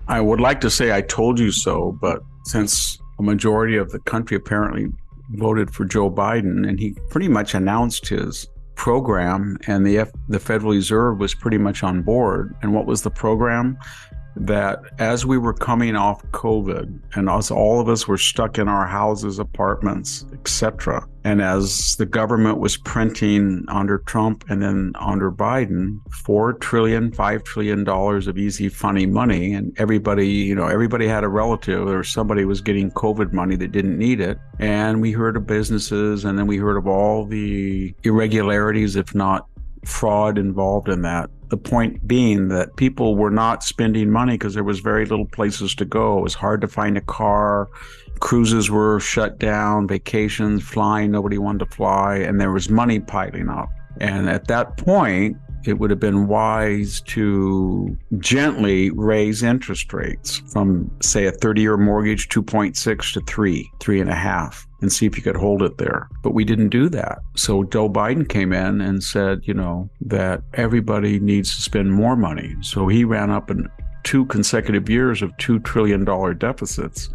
I would like to say I told you so, but since a majority of the country apparently voted for Joe Biden, and he pretty much announced his program, and the Federal Reserve was pretty much on board. And what was the program? That as we were coming off COVID, and as all of us were stuck in our houses, apartments, etc., and as the government was printing under Trump and then under Biden, $4 trillion, $5 trillion of easy, funny money, and everybody had a relative or somebody was getting COVID money that didn't need it. And we heard of businesses, and then we heard of all the irregularities, if not fraud, involved in that. The point being that people were not spending money because there was very little places to go. It was hard to find a car. Cruises were shut down, vacations, flying, nobody wanted to fly, and there was money piling up. And at that point, it would have been wise to gently raise interest rates from, say, a 30-year mortgage, 2.6 to 3.5, and see if you could hold it there. But we didn't do that. So Joe Biden came in and said, that everybody needs to spend more money. So he ran up in 2 consecutive years of $2 trillion deficits,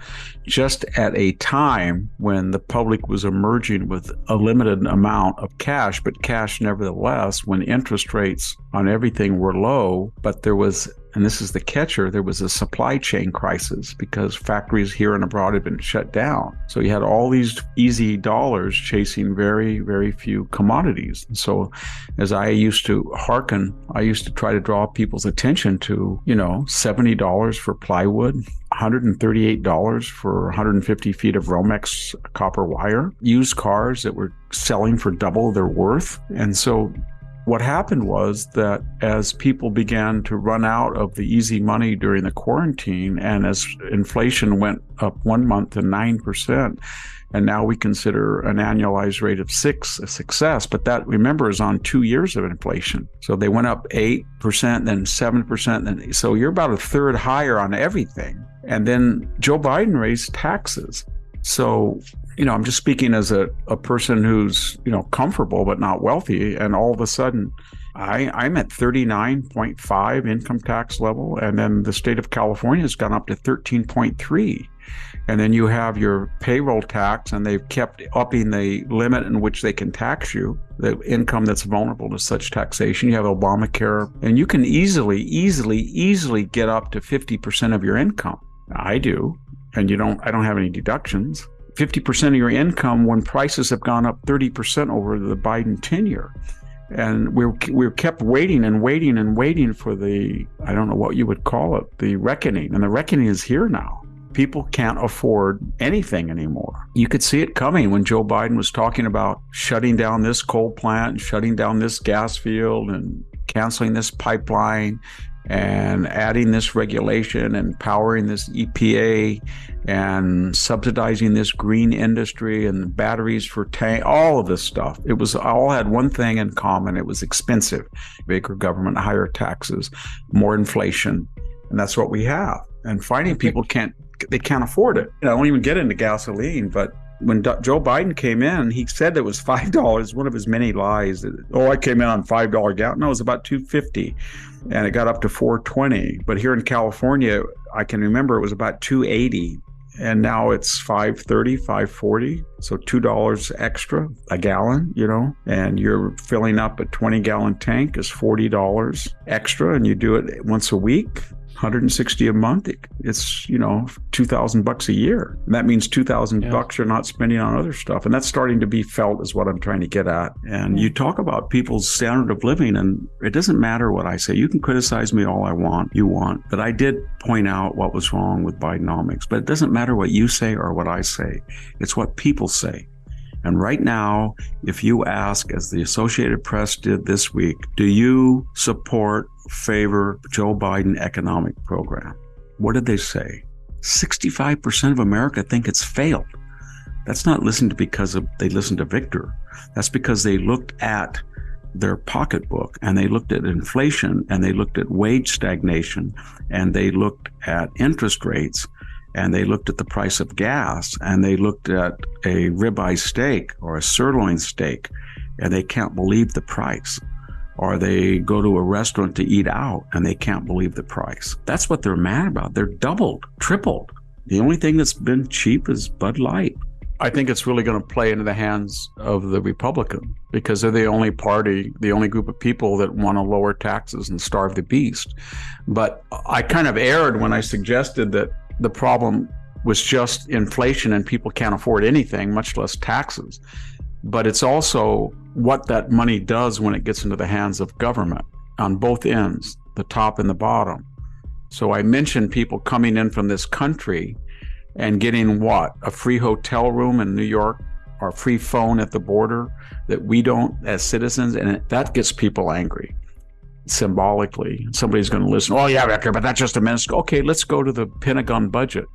just at a time when the public was emerging with a limited amount of cash, but cash nevertheless, when interest rates on everything were low. But there was, and this is the catcher, there was a supply chain crisis because factories here and abroad had been shut down. So you had all these easy dollars chasing very, very few commodities. And so as I used to try to draw people's attention to, $70 for plywood, $138 for 150 feet of Romex copper wire, used cars that were selling for double their worth. And so what happened was that as people began to run out of the easy money during the quarantine, and as inflation went up 1 month to 9%, and now we consider an annualized rate of 6 a success, but that, remember, is on 2 years of inflation. So they went up 8%, then 7%, so you're about a third higher on everything. And then Joe Biden raised taxes. So I'm just speaking as a person who's, comfortable but not wealthy. And all of a sudden, I'm at 39.5 income tax level. And then the state of California has gone up to 13.3. And then you have your payroll tax, and they've kept upping the limit in which they can tax you, the income that's vulnerable to such taxation. You have Obamacare, and you can easily get up to 50% of your income. I do. And I don't have any deductions. 50% of your income when prices have gone up 30% over the Biden tenure. And we're kept waiting for the, I don't know what you would call it, the reckoning. And the reckoning is here now. People can't afford anything anymore. You could see it coming when Joe Biden was talking about shutting down this coal plant and shutting down this gas field and canceling this pipeline and adding this regulation and powering this EPA and subsidizing this green industry and batteries for tank, all of this stuff. It was all had one thing in common. It was expensive. Bigger government, higher taxes, more inflation. And that's what we have. And finding people can't afford it. I don't even get into gasoline, but when Joe Biden came in, he said it was $5. One of his many lies. I came in on $5 gallon. No, it was about $2.50, and it got up to $4.20. But here in California, I can remember it was about $2.80, and now it's $5.30, $5.40. So $2 extra a gallon, and you're filling up a 20-gallon tank is $40 extra, and you do it once a week. $160 a month, it's, $2,000 a year. And that means $2,000 you're not spending on other stuff. And that's starting to be felt is what I'm trying to get at. And you talk about people's standard of living, and it doesn't matter what I say. You can criticize me all you want. But I did point out what was wrong with Bidenomics. But it doesn't matter what you say or what I say. It's what people say. And right now, if you ask, as the Associated Press did this week, do you favor Joe Biden economic program? What did they say? 65% of America think it's failed. That's not listened to because they listened to Victor. That's because they looked at their pocketbook, and they looked at inflation, and they looked at wage stagnation, and they looked at interest rates, and they looked at the price of gas, and they looked at a ribeye steak or a sirloin steak, and they can't believe the price. or they go to a restaurant to eat out and they can't believe the price. That's what they're mad about. They're doubled, tripled. The only thing that's been cheap is Bud Light. I think it's really going to play into the hands of the Republican because they're the only party, the only group of people that want to lower taxes and starve the beast. But I kind of erred when I suggested that the problem was just inflation and people can't afford anything, much less taxes. But it's also what that money does when it gets into the hands of government on both ends, the top and the bottom. So I mentioned people coming in from this country and getting what? A free hotel room in New York or a free phone at the border that we don't as citizens, and that gets people angry. Symbolically, somebody's going to listen, oh yeah, Victor, but that's just a minute. Okay, let's go to the Pentagon budget.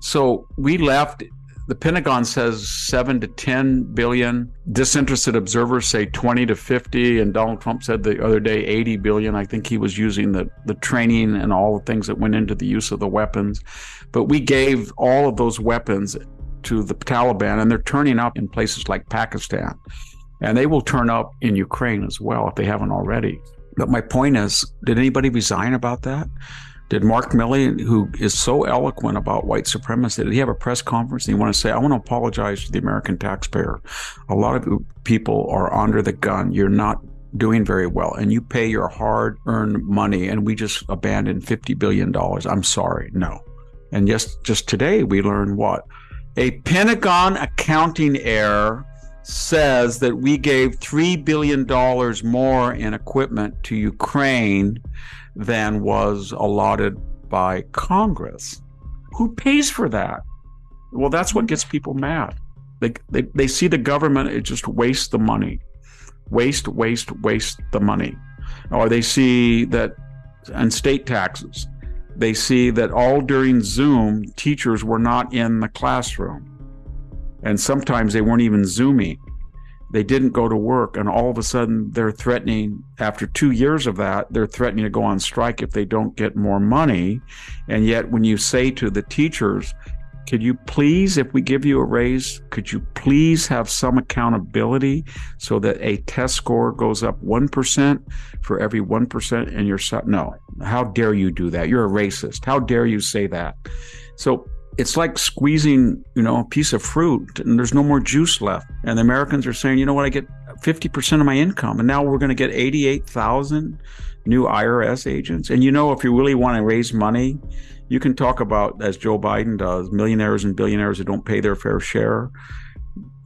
So we left, the Pentagon says 7 to 10 billion. Disinterested observers say 20 to 50. And Donald Trump said the other day 80 billion. I think he was using the training and all the things that went into the use of the weapons. But we gave all of those weapons to the Taliban, and they're turning up in places like Pakistan. And they will turn up in Ukraine as well if they haven't already. But my point is, did anybody resign about that? Did Mark Milley, who is so eloquent about white supremacy, did he have a press conference and he want to say, I want to apologize to the American taxpayer. A lot of people are under the gun. You're not doing very well, and you pay your hard-earned money, and we just abandoned $50 billion. I'm sorry, no. And just today we learned what? A Pentagon accounting error says that we gave $3 billion more in equipment to Ukraine than was allotted by Congress. Who pays for that? Well, that's what gets people mad. They see the government, it just wastes the money. Waste the money. Or they see that, and state taxes, they see that all during Zoom, teachers were not in the classroom. And sometimes they weren't even Zooming. They didn't go to work, and all of a sudden they're threatening, after 2 years of that, they're threatening to go on strike if they don't get more money. And yet when you say to the teachers, could you please, if we give you a raise, could you please have some accountability so that a test score goes up 1% for every 1% in your no, how dare you do that? You're a racist. How dare you say that? So it's like squeezing, a piece of fruit and there's no more juice left. And the Americans are saying, you know what, I get 50% of my income. And now we're going to get 88,000 new IRS agents. And if you really want to raise money, you can talk about, as Joe Biden does, millionaires and billionaires who don't pay their fair share.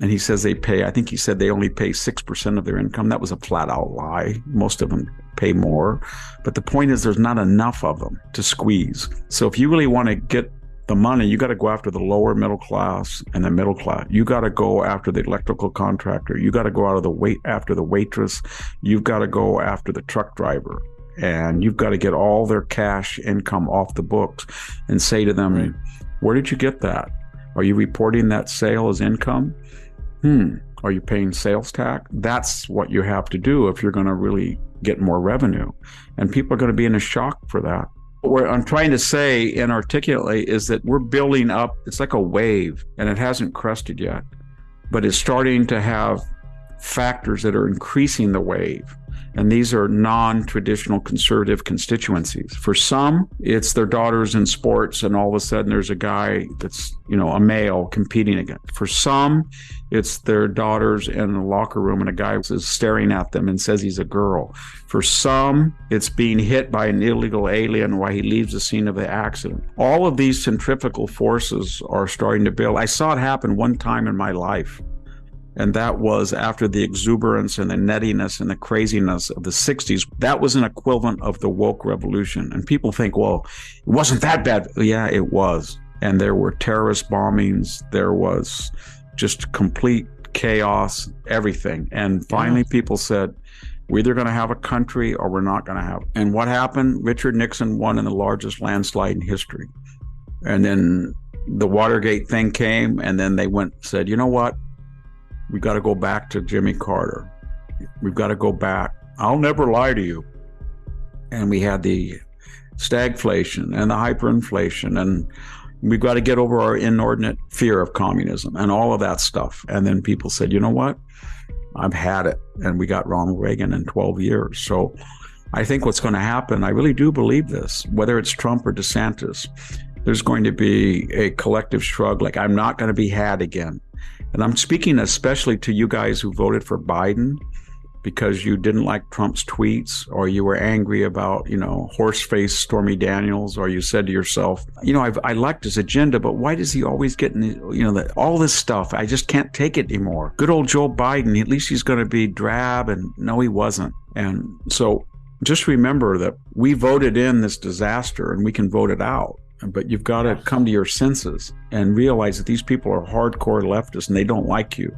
And he says I think he said they only pay 6% of their income. That was a flat out lie. Most of them pay more. But the point is there's not enough of them to squeeze. So if you really want to get the money, you got to go after the lower middle class and the middle class. You got to go after the electrical contractor. You got to go after the waitress. You've got to go after the truck driver. And you've got to get all their cash income off the books and say to them, where did you get that? Are you reporting that sale as income? Are you paying sales tax? That's what you have to do if you're going to really get more revenue. And people are going to be in a shock for that. What I'm trying to say inarticulately is that we're building up, it's like a wave, and it hasn't crested yet, but it's starting to have factors that are increasing the wave. And these are non-traditional conservative constituencies. For some, it's their daughters in sports, and all of a sudden there's a guy that's, a male competing against. For some, it's their daughters in the locker room and a guy is staring at them and says he's a girl. For some, it's being hit by an illegal alien while he leaves the scene of the accident. All of these centrifugal forces are starting to build. I saw it happen one time in my life. And that was after the exuberance and the nettiness and the craziness of the 60s. That was an equivalent of the woke revolution. And people think, well, it wasn't that bad. Yeah, it was. And there were terrorist bombings. There was just complete chaos, everything. And finally, people said, we're either going to have a country or we're not going to have it. And what happened? Richard Nixon won in the largest landslide in history. And then the Watergate thing came, and then they said, you know what? We've got to go back to Jimmy Carter. We've got to go back. I'll never lie to you. And we had the stagflation and the hyperinflation, and we've got to get over our inordinate fear of communism and all of that stuff. And then people said, you know what? I've had it. And we got Ronald Reagan in 12 years. So I think what's going to happen, I really do believe this, whether it's Trump or DeSantis, there's going to be a collective shrug, like, I'm not going to be had again. And I'm speaking especially to you guys who voted for Biden because you didn't like Trump's tweets, or you were angry about, horse-faced Stormy Daniels, or you said to yourself, I liked his agenda, but why does he always get in, all this stuff? I just can't take it anymore. Good old Joe Biden, at least he's going to be drab, and no, he wasn't. And so just remember that we voted in this disaster and we can vote it out. But you've got to come to your senses and realize that these people are hardcore leftists and they don't like you.